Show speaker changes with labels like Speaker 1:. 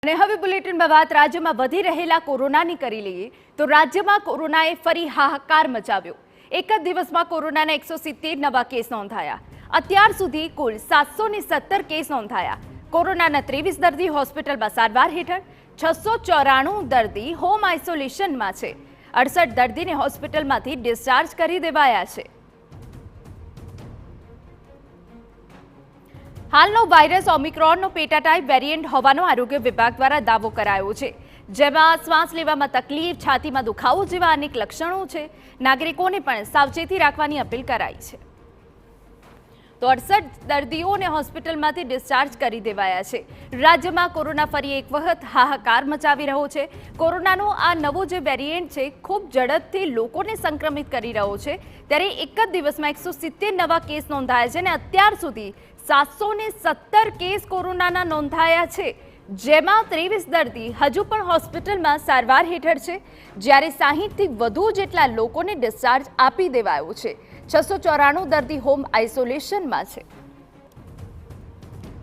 Speaker 1: અને હવે બુલેટિનમાં વાત રાજ્યમાં વધી રહેલા કોરોનાની કરી લઈએ તો રાજ્યમાં કોરોનાએ ફરી હાહાકાર મચાવ્યો। એક જ દિવસમાં કોરોનાના 170 નવા કેસ નોંધાયા। અત્યાર સુધી કુલ 717 કેસ નોંધાયા। કોરોનાના 23 દર્દી હોસ્પિટલમાં સારવાર હેઠળ, 694 દર્દી હોમ આઇસોલેશનમાં છે। 68 દર્દીને હોસ્પિટલમાંથી ડિસ્ચાર્જ કરી દેવાયા છે। હાલનો વાયરસ ઓમિક્રોનનો પેટા ટાઇપ વેરિયન્ટ હોવાનો આરોગ્ય વિભાગ દ્વારા દાવો કરાયો છે, જેમાં શ્વાસ લેવામાં તકલીફ, છાતીમાં દુખાવો જેવા અનેક લક્ષણો છે। નાગરિકોને પણ સાવચેતી રાખવાની અપીલ કરાઈ છે। તો 68 દર્દીઓને હોસ્પિટલમાંથી ડિસ્ચાર્જ કરી દેવાયા છે। રાજ્યમાં કોરોના ફરી એક વખત હાહાકાર મચાવી રહ્યો છે। કોરોનાનો આ નવો જે વેરિયન્ટ છે ખૂબ ઝડપથી લોકોને સંક્રમિત કરી રહ્યો છે, ત્યારે એક જ દિવસમાં 170 નવા કેસ નોંધાયા છે અને અત્યાર સુધી 717 કેસ કોરોનાના નોંધાયા છે, જેમાં 23 દર્દી હજુ પણ હોસ્પિટલમાં સારવાર હેઠળ છે, જ્યારે 60થી વધુ જેટલા લોકોને ડિસ્ચાર્જ આપી દેવાયો છે। 694 દર્દી હોમ આઇસોલેશનમાં છે।